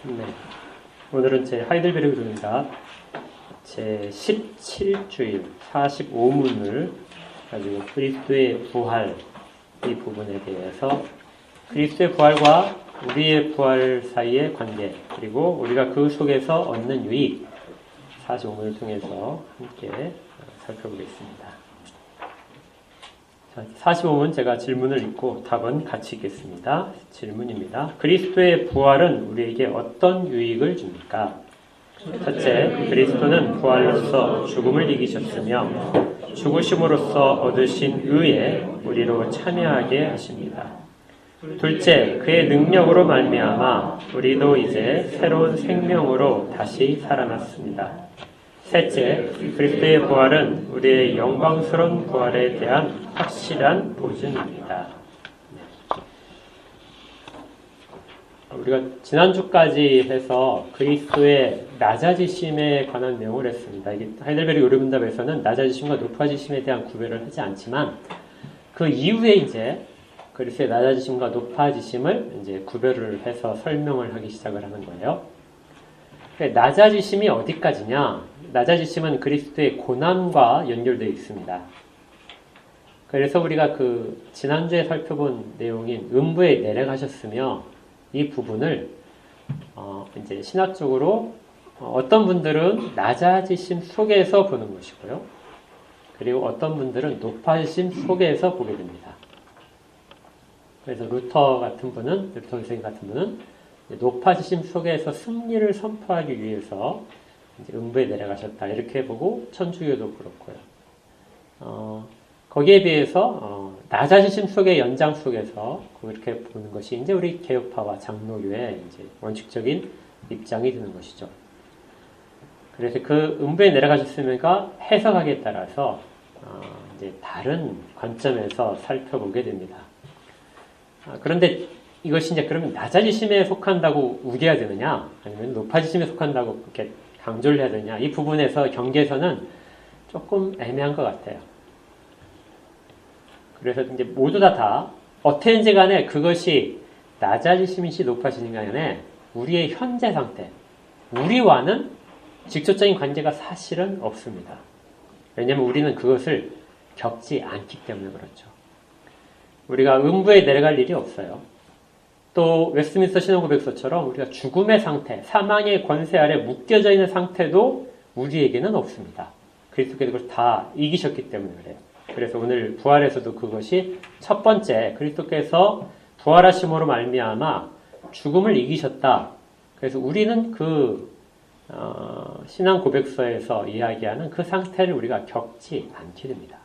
네. 오늘은 제 하이델베르그 교리입니다. 제 17주일 45문을 가지고 그리스도의 부활 이 부분에 대해서 그리스도의 부활과 우리의 부활 사이의 관계 그리고 우리가 그 속에서 얻는 유익 45문을 통해서 함께 살펴보겠습니다. 45문 제가 질문을 읽고 답은 같이 읽겠습니다. 질문입니다. 그리스도의 부활은 우리에게 어떤 유익을 줍니까? 첫째, 그리스도는 부활로서 죽음을 이기셨으며 죽으심으로써 얻으신 의에 우리로 참여하게 하십니다. 둘째, 그의 능력으로 말미암아 우리도 이제 새로운 생명으로 다시 살아났습니다. 셋째, 그리스도의 부활은 우리의 영광스러운 부활에 대한 확실한 보증입니다. 우리가 지난주까지 해서 그리스도의 낮아지심에 관한 내용을 했습니다. 이게 하이델베르그 요리문답에서는 낮아지심과 높아지심에 대한 구별을 하지 않지만 그 이후에 이제 그리스도의 낮아지심과 높아지심을 이제 구별을 해서 설명을 하기 시작을 하는 거예요. 낮아지심이 어디까지냐? 낮아지심은 그리스도의 고난과 연결되어 있습니다. 그래서 우리가 지난주에 살펴본 내용인 음부에 내려가셨으며 이 부분을 이제 신학적으로 어떤 분들은 낮아지심 속에서 보는 것이고요. 그리고 어떤 분들은 높아지심 속에서 보게 됩니다. 그래서 루터 선생 같은 분은 높아지심 속에서 승리를 선포하기 위해서 이제 음부에 내려가셨다 이렇게 보고 천주교도 그렇고요. 거기에 비해서 낮아지심 속의 연장 속에서 그렇게 보는 것이 이제 우리 개혁파와 장로교의 이제 원칙적인 입장이 되는 것이죠. 그래서 그 음부에 내려가셨으니까 해석하기에 따라서 이제 다른 관점에서 살펴보게 됩니다. 그런데 이것이 이제 그러면 낮아지심에 속한다고 우겨야 되느냐, 아니면 높아지심에 속한다고 그렇게 강조를 해야 되느냐, 이 부분에서 경계에서는 조금 애매한 것 같아요. 그래서 이제 모두 다 어떻게든지 간에 그것이 낮아지심인지 높아지는 간에 우리의 현재 상태, 우리와는 직접적인 관계가 사실은 없습니다. 왜냐하면 우리는 그것을 겪지 않기 때문에 그렇죠. 우리가 음부에 내려갈 일이 없어요. 또 웨스트민스터 신앙고백서처럼 우리가 죽음의 상태, 사망의 권세 아래 묶여져 있는 상태도 우리에게는 없습니다. 그리스도께서 그걸 다 이기셨기 때문에 그래요. 그래서 오늘 부활에서도 그것이 첫 번째 그리스도께서 부활하심으로 말미암아 죽음을 이기셨다. 그래서 우리는 신앙 고백서에서 이야기하는 그 상태를 우리가 겪지 않게 됩니다.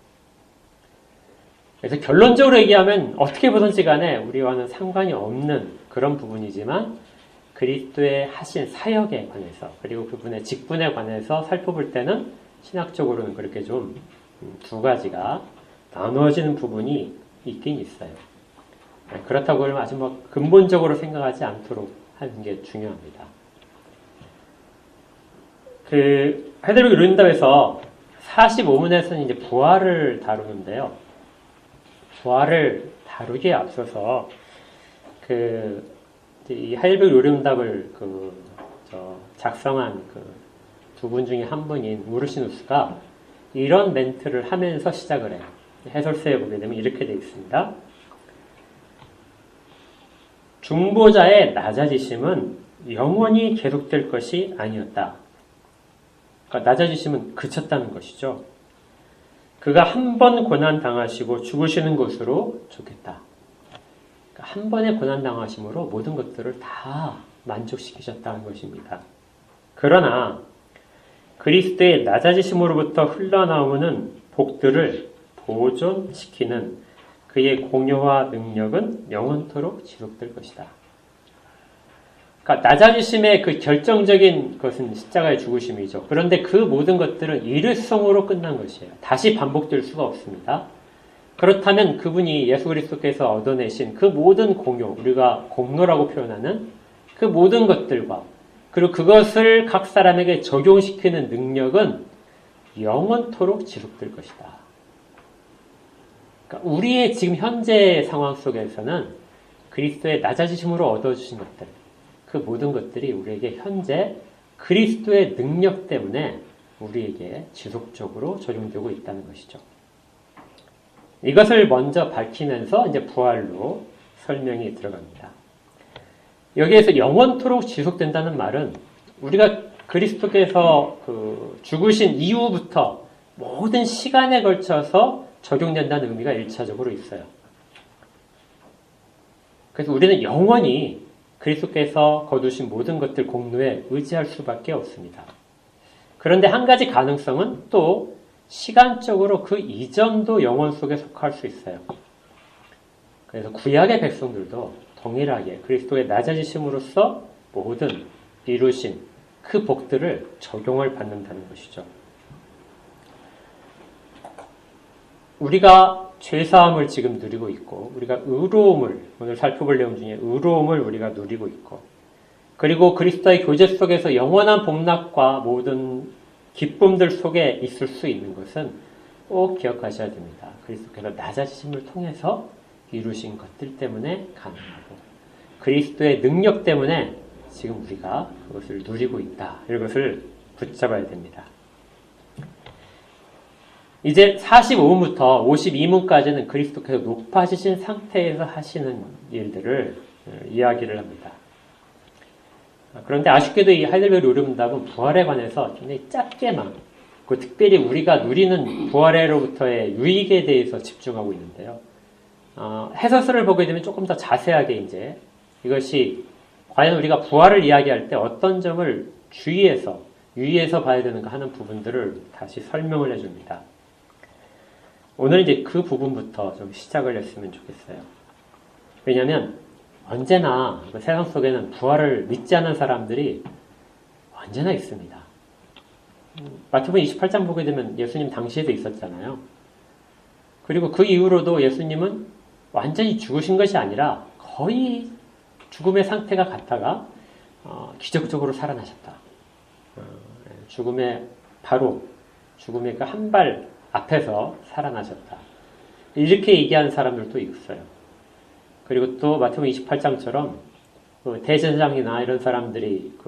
그래서 결론적으로 얘기하면 어떻게 보든지 간에 우리와는 상관이 없는 그런 부분이지만 그리스도의 하신 사역에 관해서 그리고 그분의 직분에 관해서 살펴볼 때는 신학적으로는 그렇게 좀 두 가지가 나누어지는 부분이 있긴 있어요. 그렇다고 하면 아주 근본적으로 생각하지 않도록 하는 게 중요합니다. 하이델베르그 요리문답에서 45문에서는 이제 부활을 다루는데요. 부활을 다루기에 앞서서 이 하이델베르그 요리문답을 작성한 두 분 중에 한 분인 우르시누스가 이런 멘트를 하면서 시작을 해요. 해설서에 보게 되면 이렇게 되어 있습니다. 중보자의 낮아지심은 영원히 계속될 것이 아니었다. 그러니까 낮아지심은 그쳤다는 것이죠. 그가 한 번 고난당하시고 죽으시는 것으로 좋겠다. 그러니까 한 번의 고난당하심으로 모든 것들을 다 만족시키셨다는 것입니다. 그러나 그리스도의 낮아지심으로부터 흘러나오는 복들을 보존시키는 그의 공효와 능력은 영원토록 지속될 것이다. 그러니까 낮아지심의 그 결정적인 것은 십자가의 죽으심이죠. 그런데 그 모든 것들은 일회성으로 끝난 것이에요. 다시 반복될 수가 없습니다. 그렇다면 그분이 예수 그리스도께서 얻어내신 그 모든 공효, 우리가 공로라고 표현하는 그 모든 것들과 그리고 그것을 각 사람에게 적용시키는 능력은 영원토록 지속될 것이다. 그러니까 우리의 지금 현재 상황 속에서는 그리스도의 낮아지심으로 얻어주신 것들, 그 모든 것들이 우리에게 현재 그리스도의 능력 때문에 우리에게 지속적으로 적용되고 있다는 것이죠. 이것을 먼저 밝히면서 이제 부활로 설명이 들어갑니다. 여기에서 영원토록 지속된다는 말은 우리가 그리스도께서 죽으신 이후부터 모든 시간에 걸쳐서 적용된다는 의미가 1차적으로 있어요. 그래서 우리는 영원히 그리스도께서 거두신 모든 것들 공로에 의지할 수밖에 없습니다. 그런데 한 가지 가능성은 또 시간적으로 그 이전도 영원 속에 속할 수 있어요. 그래서 구약의 백성들도 동일하게 그리스도의 낮아지심으로써 모든 이루신 그 복들을 적용을 받는다는 것이죠. 우리가 죄사함을 지금 누리고 있고 우리가 의로움을 오늘 살펴볼 내용 중에 의로움을 우리가 누리고 있고 그리고 그리스도의 교제 속에서 영원한 복락과 모든 기쁨들 속에 있을 수 있는 것은 꼭 기억하셔야 됩니다. 그리스도께서 낮아지심을 통해서 이루신 것들 때문에 가능하고 그리스도의 능력 때문에 지금 우리가 그것을 누리고 있다. 이것을 붙잡아야 됩니다. 이제 45문부터 52문까지는 그리스도께서 높아지신 상태에서 하시는 일들을 이야기를 합니다. 그런데 아쉽게도 이 하이델베르 요름답은 부활에 관해서 굉장히 짧게만, 특별히 우리가 누리는 부활로부터의 유익에 대해서 집중하고 있는데요. 해설서를 보게 되면 조금 더 자세하게 이제 이것이 과연 우리가 부활을 이야기할 때 어떤 점을 유의해서 봐야 되는가 하는 부분들을 다시 설명을 해줍니다. 오늘 이제 그 부분부터 좀 시작을 했으면 좋겠어요. 왜냐하면 언제나 세상 속에는 부활을 믿지 않는 사람들이 언제나 있습니다. 마태복음 28장 보게 되면 예수님 당시에도 있었잖아요. 그리고 그 이후로도 예수님은 완전히 죽으신 것이 아니라 거의 죽음의 상태가 같다가 기적적으로 살아나셨다. 죽음의 그 한 발 앞에서 살아나셨다. 이렇게 얘기하는 사람들도 있어요. 그리고 또 마태복음 28장처럼 대제사장이나 이런 사람들이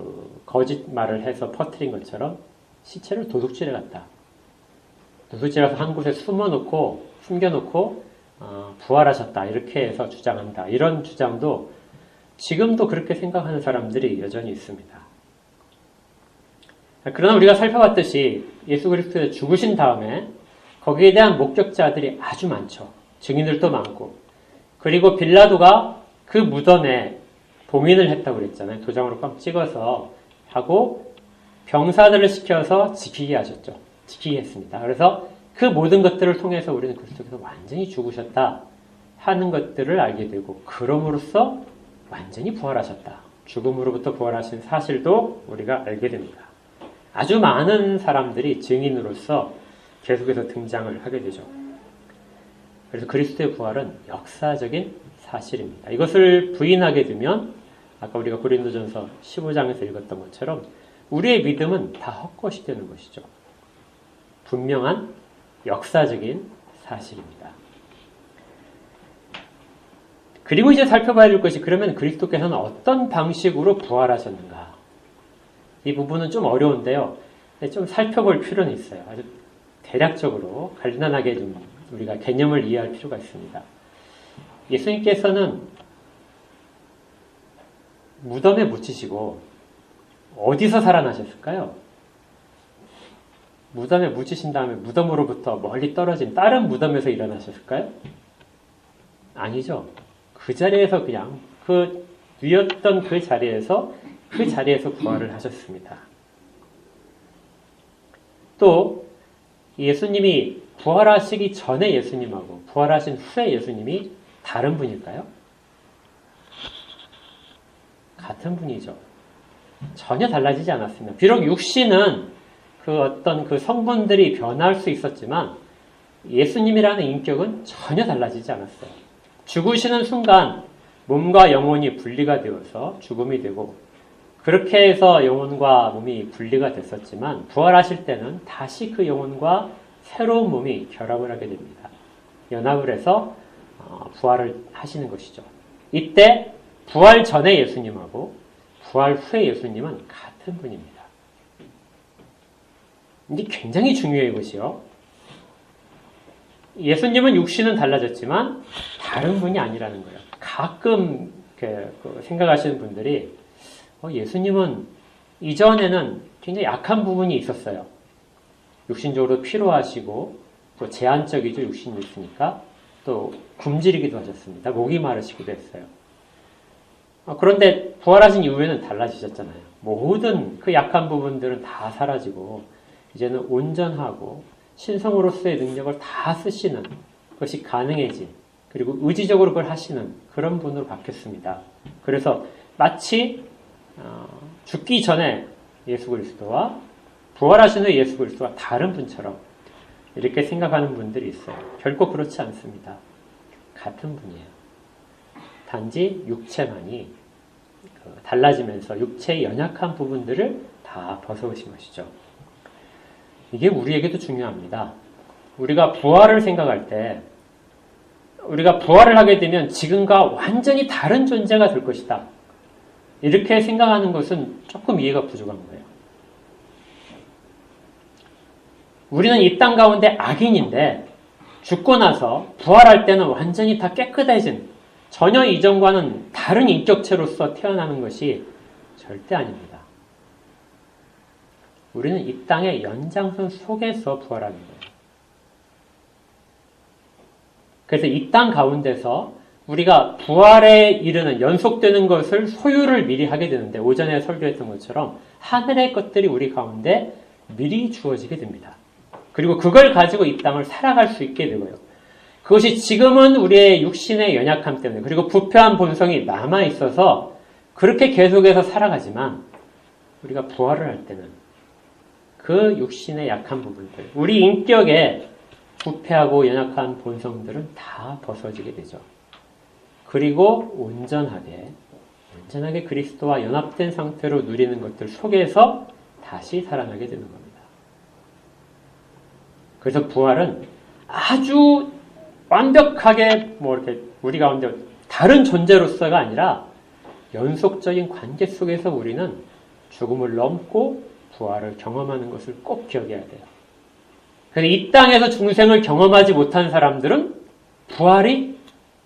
거짓말을 해서 퍼뜨린 것처럼 시체를 도둑질해 갔다. 도둑질해 가서 한 곳에 숨겨놓고 부활하셨다. 이렇게 해서 주장한다. 이런 주장도 지금도 그렇게 생각하는 사람들이 여전히 있습니다. 그러나 우리가 살펴봤듯이 예수 그리스도의 죽으신 다음에 거기에 대한 목격자들이 아주 많죠. 증인들도 많고. 그리고 빌라도가 그 무덤에 봉인을 했다고 그랬잖아요. 도장으로 꽉 찍어서 하고 병사들을 시켜서 지키게 했습니다. 그래서 그 모든 것들을 통해서 우리는 그리스도께서 완전히 죽으셨다 하는 것들을 알게 되고 그럼으로써 완전히 부활하셨다. 죽음으로부터 부활하신 사실도 우리가 알게 됩니다. 아주 많은 사람들이 증인으로서 계속해서 등장을 하게 되죠. 그래서 그리스도의 부활은 역사적인 사실입니다. 이것을 부인하게 되면 아까 우리가 고린도전서 15장에서 읽었던 것처럼 우리의 믿음은 다 헛것이 되는 것이죠. 분명한 역사적인 사실입니다. 그리고 이제 살펴봐야 될 것이 그러면 그리스도께서는 어떤 방식으로 부활하셨는가? 이 부분은 좀 어려운데요. 좀 살펴볼 필요는 있어요. 아주 대략적으로 간단하게 좀 우리가 개념을 이해할 필요가 있습니다. 예수님께서는 무덤에 묻히시고 어디서 살아나셨을까요? 무덤에 묻히신 다음에 무덤으로부터 멀리 떨어진 다른 무덤에서 일어나셨을까요? 아니죠. 그 자리에서 그냥 누웠던 그 자리에서 부활을 하셨습니다. 또 예수님이 부활하시기 전에 예수님하고 부활하신 후에 예수님이 다른 분일까요? 같은 분이죠. 전혀 달라지지 않았습니다. 비록 육신은 그 성분들이 변할 수 있었지만 예수님이라는 인격은 전혀 달라지지 않았어요. 죽으시는 순간 몸과 영혼이 분리가 되어서 죽음이 되고 그렇게 해서 영혼과 몸이 분리가 됐었지만 부활하실 때는 다시 그 영혼과 새로운 몸이 결합을 하게 됩니다. 연합을 해서 부활을 하시는 것이죠. 이때 부활 전에 예수님하고 부활 후의 예수님은 같은 분입니다. 이게 굉장히 중요해요, 이것이요. 예수님은 육신은 달라졌지만 다른 분이 아니라는 거예요. 가끔 생각하시는 분들이 예수님은 이전에는 굉장히 약한 부분이 있었어요. 육신적으로 피로하시고 또 제한적이죠. 육신이 있으니까. 또 굶주리기도 하셨습니다. 목이 마르시기도 했어요. 그런데 부활하신 이후에는 달라지셨잖아요. 모든 그 약한 부분들은 다 사라지고 이제는 온전하고 신성으로서의 능력을 다 쓰시는 것이 가능해진, 그리고 의지적으로 그걸 하시는 그런 분으로 바뀌었습니다. 그래서 마치 죽기 전에 예수 그리스도와 부활하신 후에 예수 그리스도와 다른 분처럼 이렇게 생각하는 분들이 있어요. 결코 그렇지 않습니다. 같은 분이에요. 단지 육체만이 달라지면서 육체의 연약한 부분들을 다 벗어오신 것이죠. 이게 우리에게도 중요합니다. 우리가 부활을 생각할 때, 우리가 부활을 하게 되면 지금과 완전히 다른 존재가 될 것이다. 이렇게 생각하는 것은 조금 이해가 부족한 거예요. 우리는 이 땅 가운데 악인인데 죽고 나서 부활할 때는 완전히 다 깨끗해진, 전혀 이전과는 다른 인격체로서 태어나는 것이 절대 아닙니다. 우리는 이 땅의 연장선 속에서 부활하는 거예요. 그래서 이 땅 가운데서 우리가 부활에 이르는 연속되는 것을 소유를 미리 하게 되는데, 오전에 설교했던 것처럼 하늘의 것들이 우리 가운데 미리 주어지게 됩니다. 그리고 그걸 가지고 이 땅을 살아갈 수 있게 되고요. 그것이 지금은 우리의 육신의 연약함 때문에, 그리고 부패한 본성이 남아있어서 그렇게 계속해서 살아가지만, 우리가 부활을 할 때는 그 육신의 약한 부분들, 우리 인격의 부패하고 연약한 본성들은 다 벗어지게 되죠. 그리고 온전하게 그리스도와 연합된 상태로 누리는 것들 속에서 다시 살아나게 되는 겁니다. 그래서 부활은 아주 완벽하게 이렇게 우리 가운데 다른 존재로서가 아니라 연속적인 관계 속에서 우리는 죽음을 넘고 부활을 경험하는 것을 꼭 기억해야 돼요. 그래서 이 땅에서 중생을 경험하지 못한 사람들은 부활이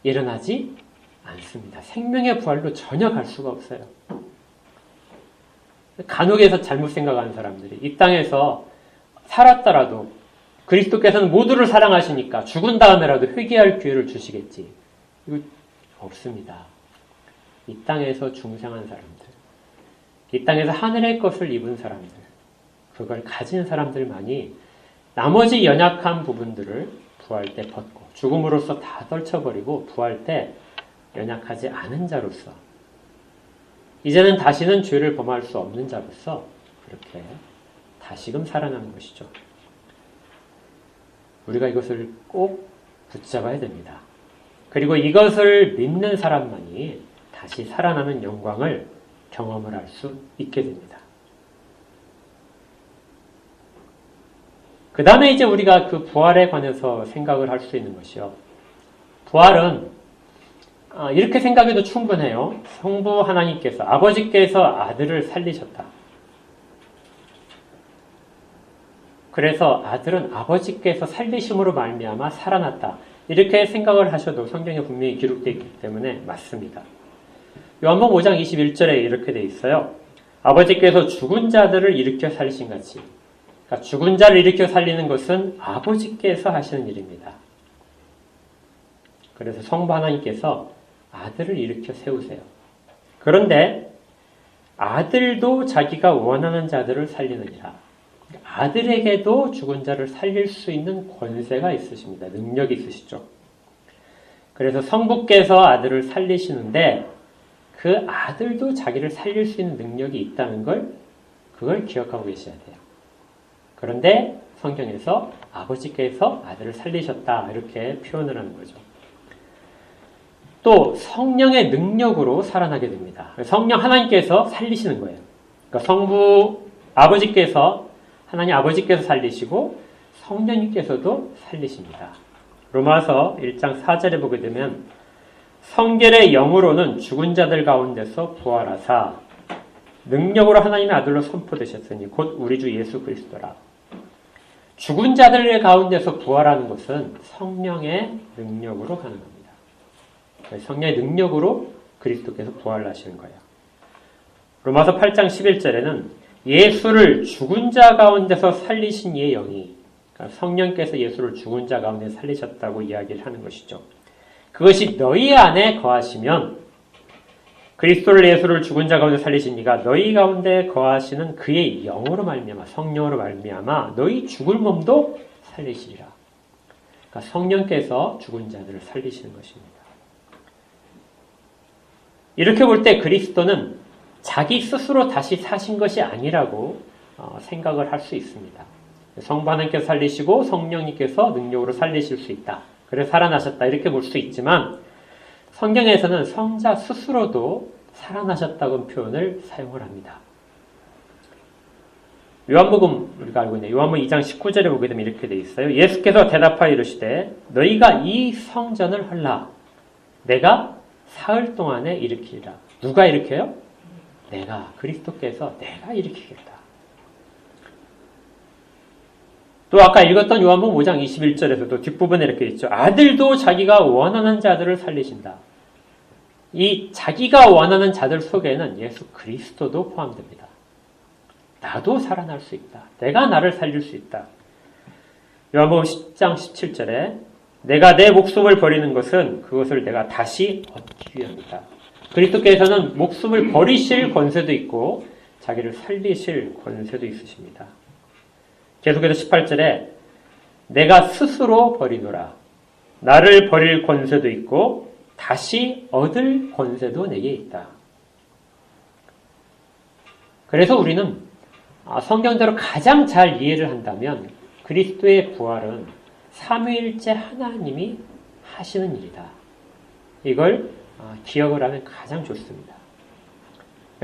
일어나지 않습니다. 생명의 부활로 전혀 갈 수가 없어요. 간혹에서 잘못 생각하는 사람들이 이 땅에서 살았더라도 그리스도께서는 모두를 사랑하시니까 죽은 다음에라도 회개할 기회를 주시겠지. 이거 없습니다. 이 땅에서 중생한 사람들, 이 땅에서 하늘의 것을 입은 사람들, 그걸 가진 사람들만이 나머지 연약한 부분들을 부활 때 벗고 죽음으로써 다 떨쳐버리고 부활 때 연약하지 않은 자로서, 이제는 다시는 죄를 범할 수 없는 자로서 그렇게 다시금 살아나는 것이죠. 우리가 이것을 꼭 붙잡아야 됩니다. 그리고 이것을 믿는 사람만이 다시 살아나는 영광을 경험을 할 수 있게 됩니다. 그 다음에 이제 우리가 그 부활에 관해서 생각을 할 수 있는 것이요. 부활은 이렇게 생각해도 충분해요. 성부 하나님께서, 아버지께서 아들을 살리셨다. 그래서 아들은 아버지께서 살리심으로 말미암아 살아났다. 이렇게 생각을 하셔도 성경에 분명히 기록되어 있기 때문에 맞습니다. 요한복음 5장 21절에 이렇게 되어 있어요. 아버지께서 죽은 자들을 일으켜 살리신 같이. 그러니까 죽은 자를 일으켜 살리는 것은 아버지께서 하시는 일입니다. 그래서 성부 하나님께서 아들을 일으켜 세우세요. 그런데 아들도 자기가 원하는 자들을 살리느니라. 아들에게도 죽은 자를 살릴 수 있는 권세가 있으십니다. 능력이 있으시죠. 그래서 성부께서 아들을 살리시는데 그 아들도 자기를 살릴 수 있는 능력이 있다는 그걸 기억하고 계셔야 돼요. 그런데 성경에서 아버지께서 아들을 살리셨다 이렇게 표현을 하는 거죠. 또 성령의 능력으로 살아나게 됩니다. 성령 하나님께서 살리시는 거예요. 그러니까 성부 아버지께서, 하나님 아버지께서 살리시고 성령님께서도 살리십니다. 로마서 1장 4절에 보게 되면 성결의 영으로는 죽은 자들 가운데서 부활하사 능력으로 하나님의 아들로 선포되셨으니 곧 우리 주 예수 그리스도라. 죽은 자들 가운데서 부활하는 것은 성령의 능력으로 가능합니다. 성령의 능력으로 그리스도께서 부활하시는 거예요. 로마서 8장 11절에는 예수를 죽은 자 가운데서 살리신 이의 영이, 그러니까 성령께서 예수를 죽은 자 가운데 살리셨다고 이야기를 하는 것이죠. 그것이 너희 안에 거하시면, 그리스도를 예수를 죽은 자 가운데 살리신 이가 너희 가운데 거하시는 그의 영으로 말미암아, 성령으로 말미암아 너희 죽을 몸도 살리시리라. 그러니까 성령께서 죽은 자들을 살리시는 것입니다. 이렇게 볼 때 그리스도는 자기 스스로 다시 사신 것이 아니라고 생각을 할 수 있습니다. 성부 하나님께서 살리시고 성령님께서 능력으로 살리실 수 있다. 그래서 살아나셨다. 이렇게 볼 수 있지만 성경에서는 성자 스스로도 살아나셨다고 표현을 사용을 합니다. 요한복음 우리가 알고 있는 요한복음 2장 19절에 보게 되면 이렇게 되어 있어요. 예수께서 대답하여 이르시되 너희가 이 성전을 헐라 내가 사흘 동안에 일으키리라. 누가 일으켜요? 내가, 그리스도께서 내가 일으키겠다. 또 아까 읽었던 요한복음 5장 21절에서도 뒷부분에 이렇게 있죠. 아들도 자기가 원하는 자들을 살리신다. 이 자기가 원하는 자들 속에는 예수 그리스도도 포함됩니다. 나도 살아날 수 있다. 내가 나를 살릴 수 있다. 요한복음 10장 17절에 내가 내 목숨을 버리는 것은 그것을 내가 다시 얻기 위함이다. 그리스도께서는 목숨을 버리실 권세도 있고 자기를 살리실 권세도 있으십니다. 계속해서 18절에 내가 스스로 버리노라. 나를 버릴 권세도 있고 다시 얻을 권세도 내게 있다. 그래서 우리는 성경대로 가장 잘 이해를 한다면 그리스도의 부활은 삼위일체 하나님이 하시는 일이다. 이걸 기억을 하면 가장 좋습니다.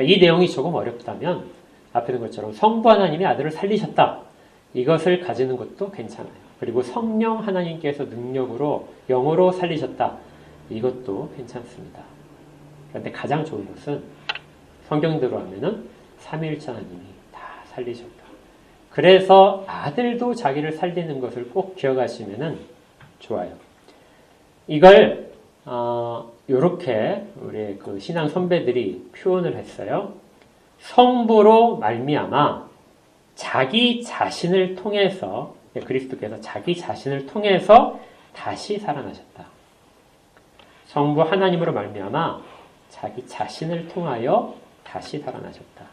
이 내용이 조금 어렵다면 앞에 있는 것처럼 성부 하나님이 아들을 살리셨다. 이것을 가지는 것도 괜찮아요. 그리고 성령 하나님께서 능력으로 영으로 살리셨다. 이것도 괜찮습니다. 그런데 가장 좋은 것은 성경대로 하면은 삼위일체 하나님이 다 살리셨다. 그래서 아들도 자기를 살리는 것을 꼭 기억하시면은 좋아요. 이걸 이렇게 우리 그 신앙 선배들이 표현을 했어요. 성부로 말미암아 자기 자신을 통해서 그리스도께서 자기 자신을 통해서 다시 살아나셨다. 성부 하나님으로 말미암아 자기 자신을 통하여 다시 살아나셨다.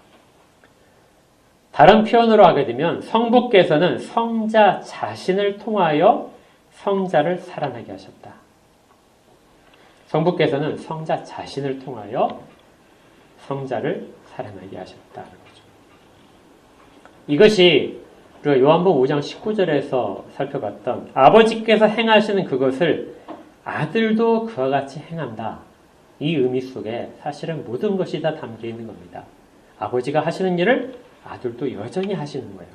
다른 표현으로 하게 되면 성부께서는 성자 자신을 통하여 성자를 살아나게 하셨다. 성부께서는 성자 자신을 통하여 성자를 살아나게 하셨다는 거죠. 이것이 우리가 요한복음 5장 19절에서 살펴봤던 아버지께서 행하시는 그것을 아들도 그와 같이 행한다. 이 의미 속에 사실은 모든 것이 다 담겨 있는 겁니다. 아버지가 하시는 일을 아들도 여전히 하시는 거예요.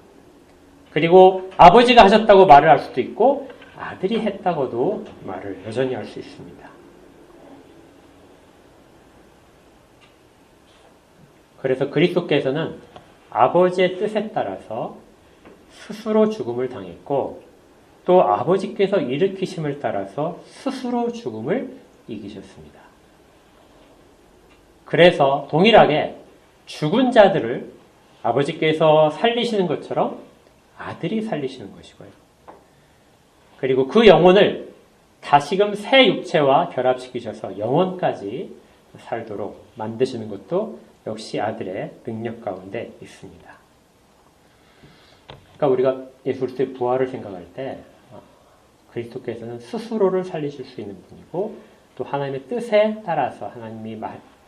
그리고 아버지가 하셨다고 말을 할 수도 있고 아들이 했다고도 말을 여전히 할 수 있습니다. 그래서 그리스도께서는 아버지의 뜻에 따라서 스스로 죽음을 당했고 또 아버지께서 일으키심을 따라서 스스로 죽음을 이기셨습니다. 그래서 동일하게 죽은 자들을 아버지께서 살리시는 것처럼 아들이 살리시는 것이고요. 그리고 그 영혼을 다시금 새 육체와 결합시키셔서 영원까지 살도록 만드시는 것도 역시 아들의 능력 가운데 있습니다. 그러니까 우리가 예수 그리스도의 부활을 생각할 때 그리스도께서는 스스로를 살리실 수 있는 분이고 또 하나님의 뜻에 따라서 하나님이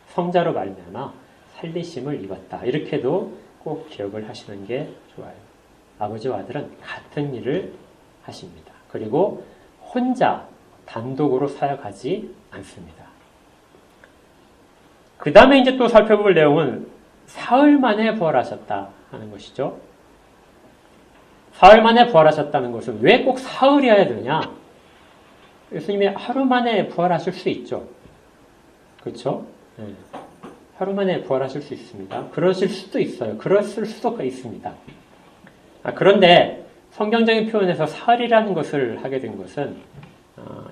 성자로 말미암아 살리심을 입었다. 이렇게도 꼭 기억을 하시는 게 좋아요. 아버지와 아들은 같은 일을 하십니다. 그리고 혼자 단독으로 사역하지 않습니다. 그 다음에 이제 또 살펴볼 내용은 사흘 만에 부활하셨다 하는 것이죠. 사흘 만에 부활하셨다는 것은 왜 꼭 사흘이어야 되느냐? 예수님이 하루 만에 부활하실 수 있죠. 그렇죠? 네. 하루 만에 부활하실 수 있습니다. 그러실 수도 있어요. 그랬을 수도 있습니다. 그런데 성경적인 표현에서 사흘이라는 것을 하게 된 것은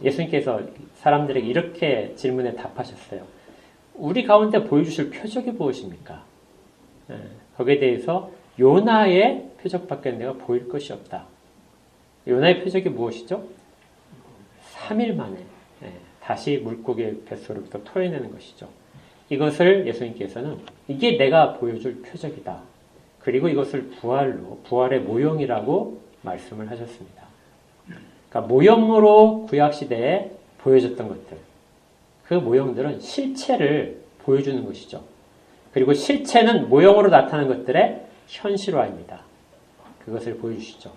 예수님께서 사람들에게 이렇게 질문에 답하셨어요. 우리 가운데 보여주실 표적이 무엇입니까? 거기에 대해서 요나의 표적밖에 내가 보일 것이 없다. 요나의 표적이 무엇이죠? 3일 만에 다시 물고기 뱃속으로부터 토해내는 것이죠. 이것을 예수님께서는 이게 내가 보여줄 표적이다. 그리고 이것을 부활의 모형이라고 말씀을 하셨습니다. 그러니까 모형으로 구약시대에 보여줬던 것들, 그 모형들은 실체를 보여주는 것이죠. 그리고 실체는 모형으로 나타나는 것들의 현실화입니다. 그것을 보여주시죠.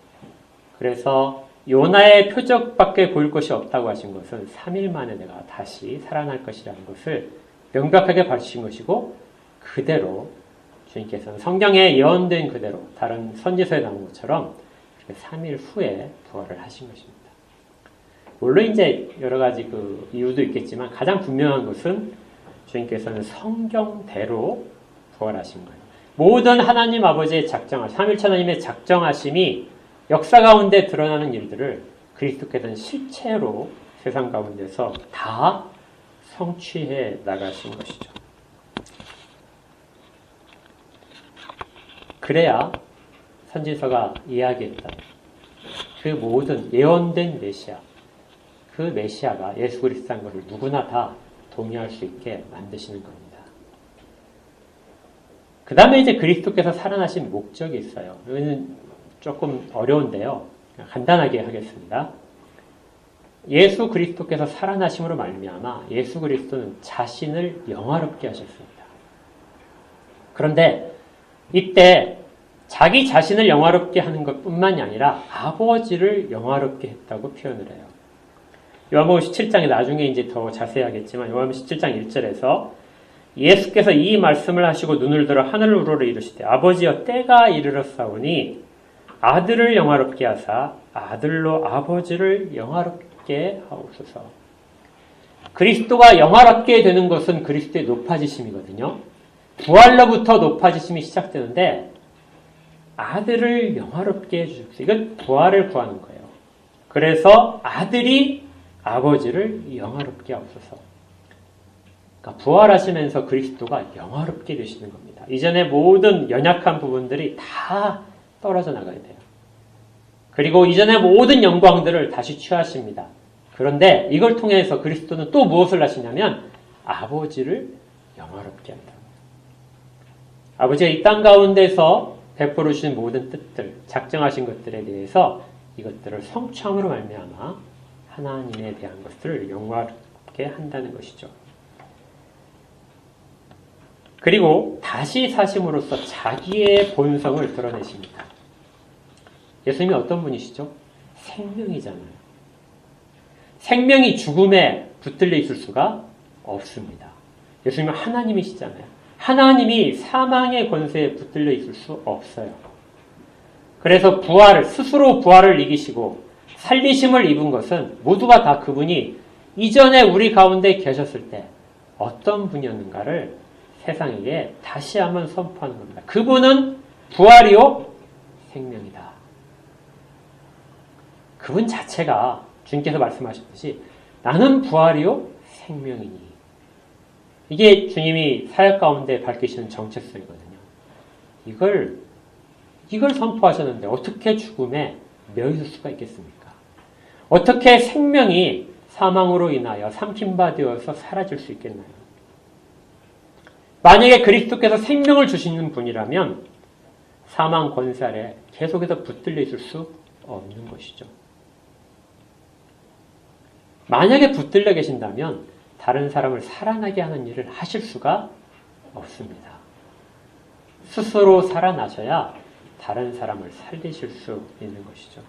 그래서 요나의 표적밖에 보일 것이 없다고 하신 것은 3일 만에 내가 다시 살아날 것이라는 것을 명백하게 밝히신 것이고, 그대로 주님께서는 성경에 예언된 그대로 다른 선지서에 나온 것처럼 3일 후에 부활을 하신 것입니다. 물론 이제 여러 가지 그 이유도 있겠지만 가장 분명한 것은 주님께서는 성경대로 부활하신 거예요. 모든 하나님 아버지의 삼일체 하나님의 작정하심이 역사 가운데 드러나는 일들을 그리스도께서는 실체로 세상 가운데서 다 성취해 나가신 것이죠. 그래야 선지서가 이야기했던 그 모든 예언된 메시아, 그 메시아가 예수 그리스도인 것을 누구나 다 동의할 수 있게 만드시는 겁니다. 그 다음에 이제 그리스도께서 살아나신 목적이 있어요. 이거는 조금 어려운데요. 간단하게 하겠습니다. 예수 그리스도께서 살아나심으로 말미암아 예수 그리스도는 자신을 영화롭게 하셨습니다. 그런데 이때 자기 자신을 영화롭게 하는 것뿐만이 아니라 아버지를 영화롭게 했다고 표현을 해요. 요한복음 17장에 나중에 이제 더 자세히 하겠지만 요한복음 17장 1절에서 예수께서 이 말씀을 하시고 눈을 들어 하늘을 우러러 이르시되 아버지여 때가 이르렀사오니 아들을 영화롭게 하사 아들로 아버지를 영화롭게 하옵소서. 그리스도가 영화롭게 되는 것은 그리스도의 높아지심이거든요. 부활로부터 높아지심이 시작되는데 아들을 영화롭게 해주십시오. 이건 부활을 구하는 거예요. 그래서 아들이 아버지를 영화롭게 하옵소서. 그러니까 부활하시면서 그리스도가 영화롭게 되시는 겁니다. 이전의 모든 연약한 부분들이 다 떨어져 나가야 돼요. 그리고 이전의 모든 영광들을 다시 취하십니다. 그런데 이걸 통해서 그리스도는 또 무엇을 하시냐면 아버지를 영화롭게 한다. 아버지가 이 땅 가운데서 베풀어 주신 모든 뜻들, 작정하신 것들에 대해서 이것들을 성취함으로 말미암아 하나님에 대한 것들을 영화롭게 한다는 것이죠. 그리고 다시 사심으로써 자기의 본성을 드러내십니다. 예수님이 어떤 분이시죠? 생명이잖아요. 생명이 죽음에 붙들려 있을 수가 없습니다. 예수님은 하나님이시잖아요. 하나님이 사망의 권세에 붙들려 있을 수 없어요. 그래서 스스로 부활을 이기시고 살리심을 입은 것은 모두가 다 그분이 이전에 우리 가운데 계셨을 때 어떤 분이었는가를 세상에게 다시 한번 선포하는 겁니다. 그분은 부활이요 생명이다. 그분 자체가 주님께서 말씀하셨듯이 나는 부활이요 생명이니. 이게 주님이 사역 가운데 밝히시는 정체성이거든요. 이걸 선포하셨는데 어떻게 죽음에 매여있을 수가 있겠습니까? 어떻게 생명이 사망으로 인하여 삼킨바 되어서 사라질 수 있겠나요? 만약에 그리스도께서 생명을 주시는 분이라면 사망 권세 아래 계속해서 붙들려 있을 수 없는 것이죠. 만약에 붙들려 계신다면 다른 사람을 살아나게 하는 일을 하실 수가 없습니다. 스스로 살아나셔야 다른 사람을 살리실 수 있는 것이죠.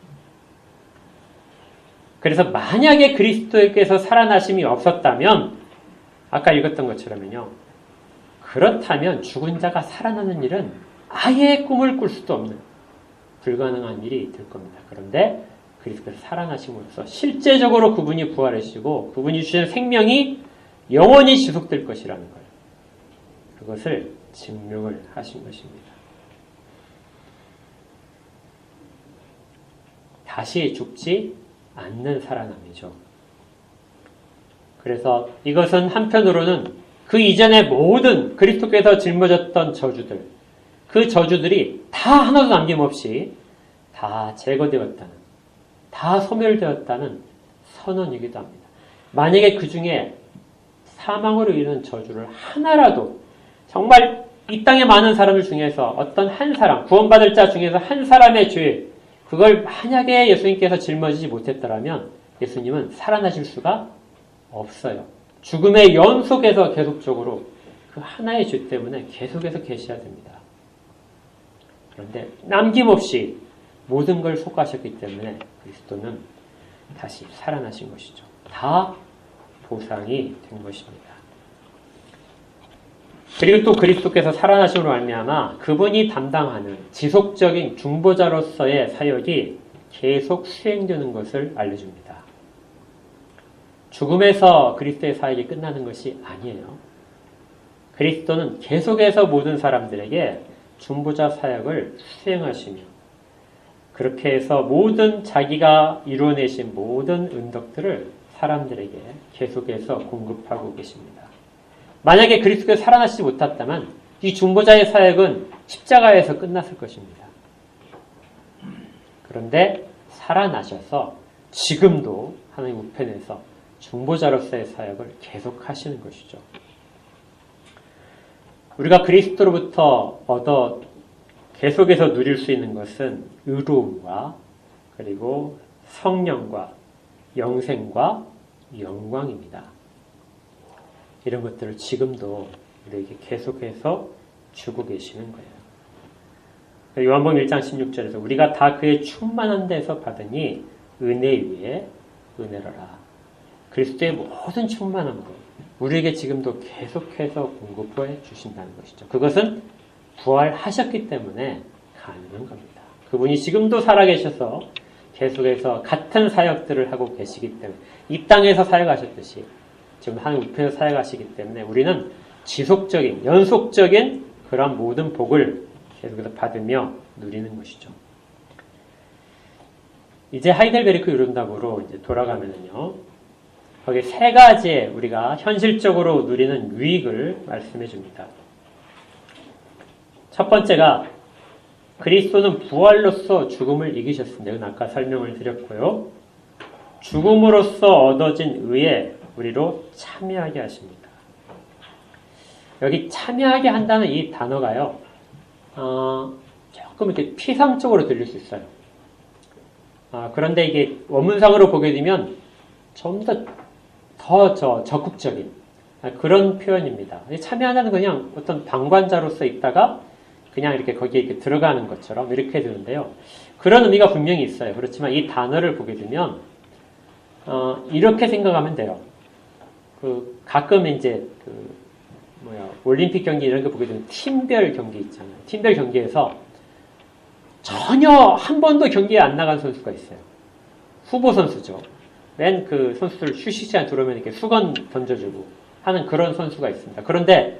그래서 만약에 그리스도께서 살아나심이 없었다면 아까 읽었던 것처럼요. 그렇다면 죽은 자가 살아나는 일은 아예 꿈을 꿀 수도 없는 불가능한 일이 될 겁니다. 그런데 그리스도께서 살아나심으로써 실제적으로 그분이 부활하시고 그분이 주시는 생명이 영원히 지속될 것이라는 거예요. 그것을 증명을 하신 것입니다. 다시 죽지 않는 살아남이죠. 그래서 이것은 한편으로는 그 이전의 모든 그리스도께서 짊어졌던 저주들, 그 저주들이 다 하나도 남김없이 다 제거되었다는, 다 소멸되었다는 선언이기도 합니다. 만약에 그 중에 사망으로 이르는 저주를 하나라도 정말 이 땅의 많은 사람들 중에서 어떤 한 사람, 구원받을 자 중에서 한 사람의 죄, 그걸 만약에 예수님께서 짊어지지 못했더라면 예수님은 살아나실 수가 없어요. 죽음의 연속에서 계속적으로 그 하나의 죄 때문에 계속해서 계셔야 됩니다. 그런데 남김없이 모든 걸 속하셨기 때문에 그리스도는 다시 살아나신 것이죠. 다 보상이 된 것입니다. 그리고 또 그리스도께서 살아나심으로 말미암아 그분이 담당하는 지속적인 중보자로서의 사역이 계속 수행되는 것을 알려줍니다. 죽음에서 그리스도의 사역이 끝나는 것이 아니에요. 그리스도는 계속해서 모든 사람들에게 중보자 사역을 수행하시며 그렇게 해서 모든 자기가 이루어내신 모든 은덕들을 사람들에게 계속해서 공급하고 계십니다. 만약에 그리스도께서 살아나시지 못했다면 이 중보자의 사역은 십자가에서 끝났을 것입니다. 그런데 살아나셔서 지금도 하나님 우편에서 중보자로서의 사역을 계속하시는 것이죠. 우리가 그리스도로부터 얻어 계속해서 누릴 수 있는 것은 의로움과 그리고 성령과 영생과 영광입니다. 이런 것들을 지금도 우리에게 계속해서 주고 계시는 거예요. 요한복음 1장 16절에서 우리가 다 그의 충만한 데서 받으니 은혜 위에 은혜로라. 그리스도의 모든 충만함으로 우리에게 지금도 계속해서 공급해 주신다는 것이죠. 그것은 부활하셨기 때문에 가능한 겁니다. 그분이 지금도 살아계셔서 계속해서 같은 사역들을 하고 계시기 때문에 이 땅에서 사역하셨듯이 지금 하나님 우편에서 사역하시기 때문에 우리는 지속적인, 연속적인 그런 모든 복을 계속해서 받으며 누리는 것이죠. 이제 하이델베르크 유른답으로 이제 돌아가면은요, 거기 세 가지의 우리가 현실적으로 누리는 유익을 말씀해 줍니다. 첫 번째가 그리스도는 부활로서 죽음을 이기셨습니다. 이건 아까 설명을 드렸고요. 죽음으로써 얻어진 의에 우리로 참여하게 하십니다. 여기 참여하게 한다는 이 단어가요, 조금 이렇게 피상적으로 들릴 수 있어요. 그런데 이게 원문상으로 보게 되면 좀 더 적극적인 그런 표현입니다. 참여한다는 그냥 어떤 방관자로서 있다가 그냥 이렇게 거기에 이렇게 들어가는 것처럼 이렇게 되는데요. 그런 의미가 분명히 있어요. 그렇지만 이 단어를 보게 되면 이렇게 생각하면 돼요. 가끔 이제 올림픽 경기 이런 거 보게 되면 팀별 경기 있잖아요. 팀별 경기에서 전혀 한 번도 경기에 안 나간 선수가 있어요. 후보 선수죠. 맨 그 선수들 휴식 시간 들어오면 이렇게 수건 던져주고 하는 그런 선수가 있습니다. 그런데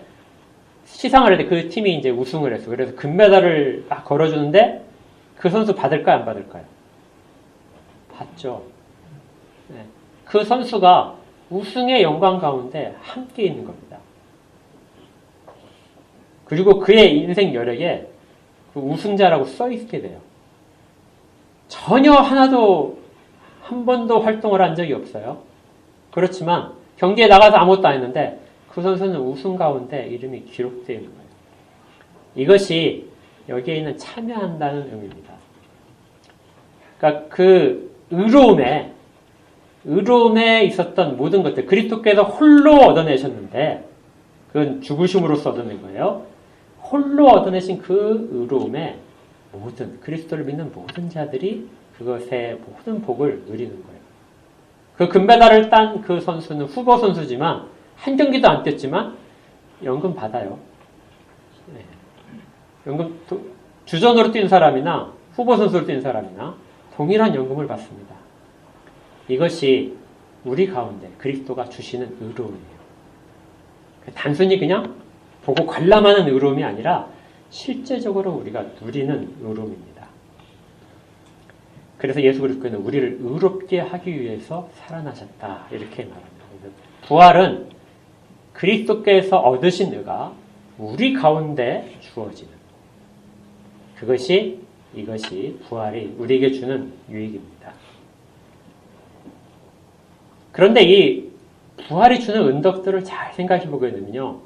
시상을 할 때 그 팀이 이제 우승을 했어. 그래서 금메달을 막 걸어주는데 그 선수 받을까요? 안 받을까요? 받죠. 네. 그 선수가 우승의 영광 가운데 함께 있는 겁니다. 그리고 그의 인생 여력에 그 우승자라고 써 있게 돼요. 전혀 하나도 한 번도 활동을 한 적이 없어요. 그렇지만 경기에 나가서 아무것도 안 했는데 그 선수는 우승 가운데 이름이 기록되어 있는 거예요. 이것이 여기에 있는 참여한다는 의미입니다. 그러니까 그 의로움에 있었던 모든 것들, 그리스도께서 홀로 얻어내셨는데 그건 죽으심으로써 얻어낸 거예요. 홀로 얻어내신 그 의로움에 모든 그리스도를 믿는 모든 자들이 그것의 모든 복을 누리는 거예요. 그 금메달을 딴 그 선수는 후보 선수지만 한 경기도 안 뛰었지만 연금 받아요. 네. 연금 주전으로 뛴 사람이나 후보 선수로 뛴 사람이나 동일한 연금을 받습니다. 이것이 우리 가운데 그리스도가 주시는 의로움이에요. 단순히 그냥 보고 관람하는 의로움이 아니라 실제적으로 우리가 누리는 의로움입니다. 그래서 예수 그리스도는 우리를 의롭게 하기 위해서 살아나셨다 이렇게 말합니다. 부활은 그리스도께서 얻으신 의가 우리 가운데 주어지는 이것이 부활이 우리에게 주는 유익입니다. 그런데 이 부활이 주는 은덕들을 잘 생각해 보게 되면요,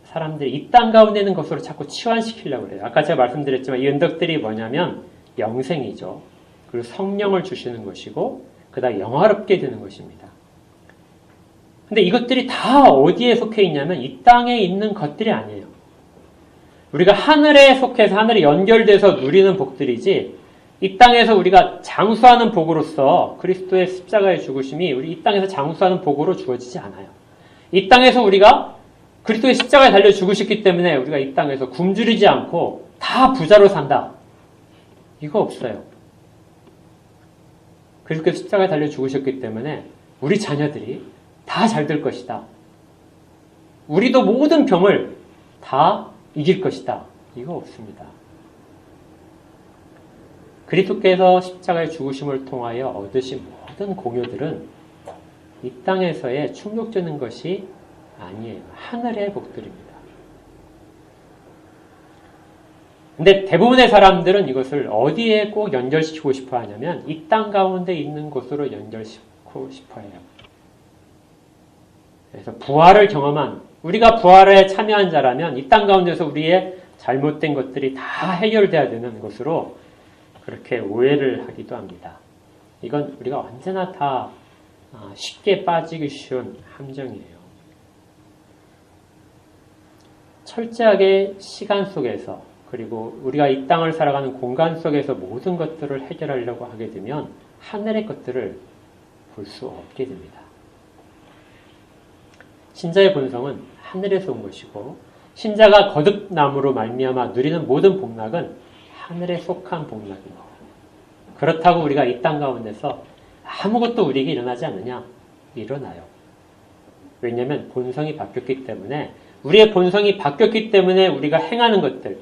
사람들이 이 땅 가운데 있는 것으로 자꾸 치환시키려고 그래요. 아까 제가 말씀드렸지만 이 은덕들이 뭐냐면 영생이죠. 그리고 성령을 주시는 것이고 그다음 영화롭게 되는 것입니다. 근데 이것들이 다 어디에 속해 있냐면 이 땅에 있는 것들이 아니에요. 우리가 하늘에 속해서 하늘에 연결돼서 누리는 복들이지 이 땅에서 우리가 장수하는 복으로서 그리스도의 십자가의 죽으심이 우리 이 땅에서 장수하는 복으로 주어지지 않아요. 이 땅에서 우리가 그리스도의 십자가에 달려 죽으셨기 때문에 우리가 이 땅에서 굶주리지 않고 다 부자로 산다. 이거 없어요. 그리스도께서 십자가에 달려 죽으셨기 때문에 우리 자녀들이 다 잘 될 것이다. 우리도 모든 병을 다 이길 것이다. 이거 없습니다. 그리스도께서 십자가의 죽으심을 통하여 얻으신 모든 공효들은 이 땅에서의 충족되는 것이 아니에요. 하늘의 복들입니다. 근데 대부분의 사람들은 이것을 어디에 꼭 연결시키고 싶어 하냐면 이 땅 가운데 있는 곳으로 연결시키고 싶어 해요. 그래서 부활을 경험한, 우리가 부활에 참여한 자라면 이 땅 가운데서 우리의 잘못된 것들이 다 해결돼야 되는 것으로 그렇게 오해를 하기도 합니다. 이건 우리가 언제나 다 쉽게 빠지기 쉬운 함정이에요. 철저하게 시간 속에서 그리고 우리가 이 땅을 살아가는 공간 속에서 모든 것들을 해결하려고 하게 되면 하늘의 것들을 볼 수 없게 됩니다. 신자의 본성은 하늘에서 온 것이고 신자가 거듭남으로 말미암아 누리는 모든 복락은 하늘에 속한 복락입니다. 그렇다고 우리가 이 땅 가운데서 아무것도 우리에게 일어나지 않느냐? 일어나요. 왜냐하면 본성이 바뀌었기 때문에 우리의 본성이 바뀌었기 때문에 우리가 행하는 것들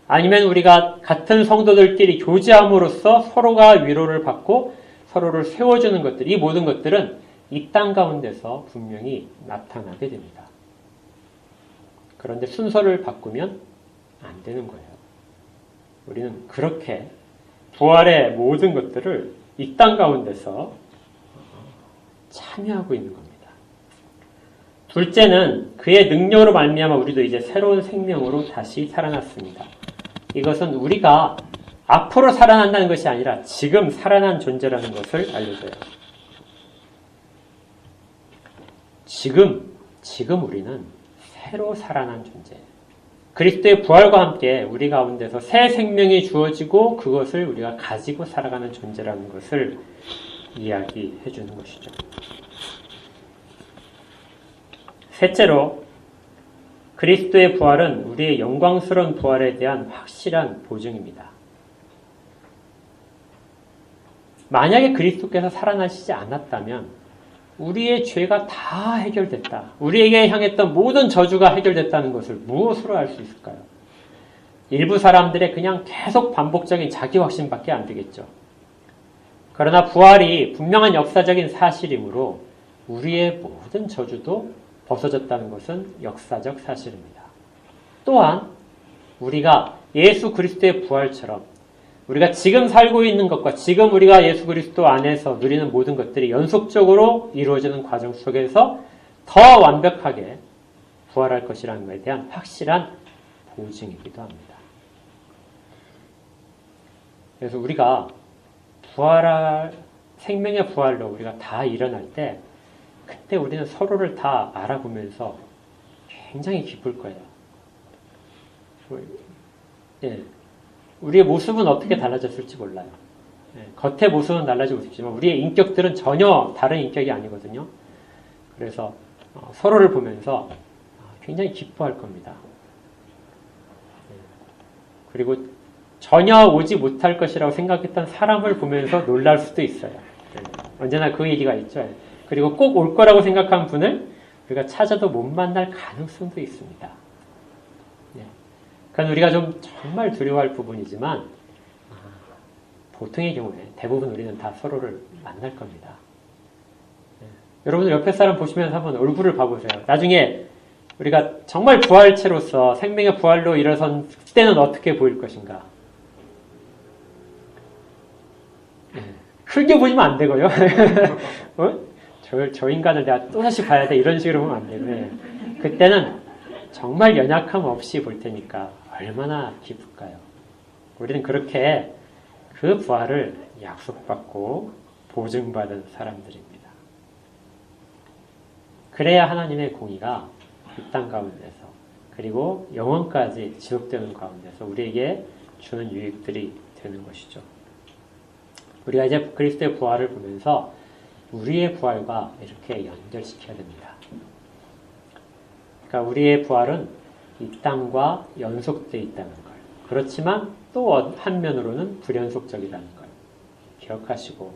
아니면 우리가 같은 성도들끼리 교제함으로써 서로가 위로를 받고 서로를 세워주는 것들 이 모든 것들은 이 땅 가운데서 분명히 나타나게 됩니다. 그런데 순서를 바꾸면 안 되는 거예요. 우리는 그렇게 부활의 모든 것들을 이 땅 가운데서 참여하고 있는 겁니다. 둘째는 그의 능력으로 말미암아 우리도 이제 새로운 생명으로 다시 살아났습니다. 이것은 우리가 앞으로 살아난다는 것이 아니라 지금 살아난 존재라는 것을 알려줘요. 지금 우리는 새로 살아난 존재. 그리스도의 부활과 함께 우리 가운데서 새 생명이 주어지고 그것을 우리가 가지고 살아가는 존재라는 것을 이야기해 주는 것이죠. 셋째로 그리스도의 부활은 우리의 영광스러운 부활에 대한 확실한 보증입니다. 만약에 그리스도께서 살아나시지 않았다면 우리의 죄가 다 해결됐다. 우리에게 향했던 모든 저주가 해결됐다는 것을 무엇으로 알 수 있을까요? 일부 사람들의 그냥 계속 반복적인 자기 확신밖에 안 되겠죠. 그러나 부활이 분명한 역사적인 사실이므로 우리의 모든 저주도 벗어졌다는 것은 역사적 사실입니다. 또한 우리가 예수 그리스도의 부활처럼 우리가 지금 살고 있는 것과 지금 우리가 예수 그리스도 안에서 누리는 모든 것들이 연속적으로 이루어지는 과정 속에서 더 완벽하게 부활할 것이라는 것에 대한 확실한 보증이기도 합니다. 그래서 우리가 생명의 부활로 우리가 다 일어날 때 그때 우리는 서로를 다 알아보면서 굉장히 기쁠 거예요. 예. 우리의 모습은 어떻게 달라졌을지 몰라요. 예. 겉의 모습은 달라지고 있지만 우리의 인격들은 전혀 다른 인격이 아니거든요. 그래서 서로를 보면서 굉장히 기뻐할 겁니다. 예. 그리고 전혀 오지 못할 것이라고 생각했던 사람을 보면서 놀랄 수도 있어요. 예. 언제나 그 얘기가 있죠. 그리고 꼭 올 거라고 생각한 분을 우리가 찾아도 못 만날 가능성도 있습니다. 네. 그러니까 우리가 좀 정말 두려워할 부분이지만 보통의 경우에 대부분 우리는 다 서로를 만날 겁니다. 네. 여러분들 옆에 사람 보시면서 한번 얼굴을 봐보세요. 나중에 우리가 정말 부활체로서 생명의 부활로 일어선 때는 어떻게 보일 것인가? 네. 흙게 보이면 안 되고요. 어? 저 인간을 내가 또다시 봐야 돼. 이런 식으로 보면 안 되고요. 그때는 정말 연약함 없이 볼 테니까 얼마나 기쁠까요? 우리는 그렇게 그 부활을 약속받고 보증받은 사람들입니다. 그래야 하나님의 공의가 이 땅 가운데서 그리고 영원까지 지속되는 가운데서 우리에게 주는 유익들이 되는 것이죠. 우리가 이제 그리스도의 부활을 보면서 우리의 부활과 이렇게 연결시켜야 됩니다. 그러니까 우리의 부활은 이 땅과 연속되어 있다는 걸. 그렇지만 또 한면으로는 불연속적이라는 걸 기억하시고,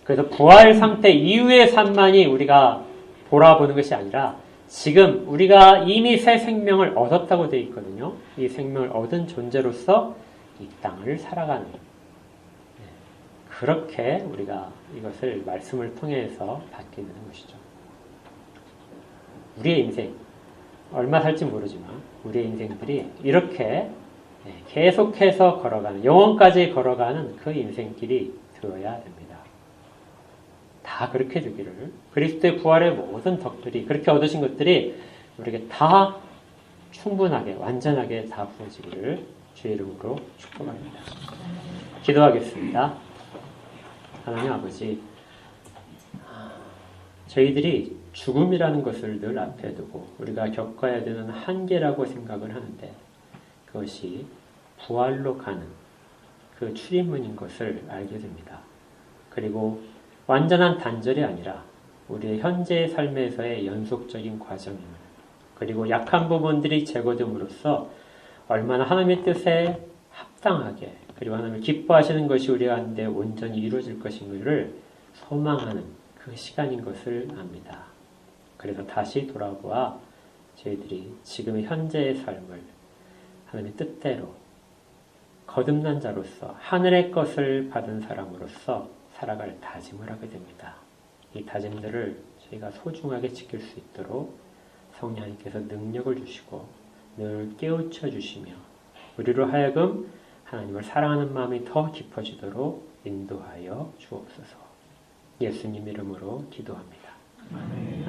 그래서 부활 상태 이후의 삶만이 우리가 돌아보는 것이 아니라 지금 우리가 이미 새 생명을 얻었다고 되어 있거든요. 이 생명을 얻은 존재로서 이 땅을 살아가는, 그렇게 우리가 이것을 말씀을 통해서 받게 되는 것이죠. 우리의 인생, 얼마 살지 모르지만 우리의 인생들이 이렇게 계속해서 걸어가는, 영원까지 걸어가는 그 인생길이 되어야 됩니다. 다 그렇게 되기를, 그리스도의 부활의 모든 덕들이, 그렇게 얻으신 것들이 우리에게 다 충분하게, 완전하게 다 부어지기를 주의 이름으로 축복합니다. 기도하겠습니다. 하나님 아버지, 저희들이 죽음이라는 것을 늘 앞에 두고 우리가 겪어야 되는 한계라고 생각을 하는데, 그것이 부활로 가는 그 출입문인 것을 알게 됩니다. 그리고 완전한 단절이 아니라 우리의 현재의 삶에서의 연속적인 과정임을, 그리고 약한 부분들이 제거됨으로써 얼마나 하나님의 뜻에 합당하게, 그리고 하나님을 기뻐하시는 것이 우리 가운데 온전히 이루어질 것인가를 소망하는 그 시간인 것을 압니다. 그래서 다시 돌아보아 저희들이 지금의 현재의 삶을 하나님의 뜻대로 거듭난 자로서 하늘의 것을 받은 사람으로서 살아갈 다짐을 하게 됩니다. 이 다짐들을 저희가 소중하게 지킬 수 있도록 성령 하나님께서 능력을 주시고 늘 깨우쳐 주시며 우리로 하여금 하나님을 사랑하는 마음이 더 깊어지도록 인도하여 주옵소서. 예수님 이름으로 기도합니다. 아멘.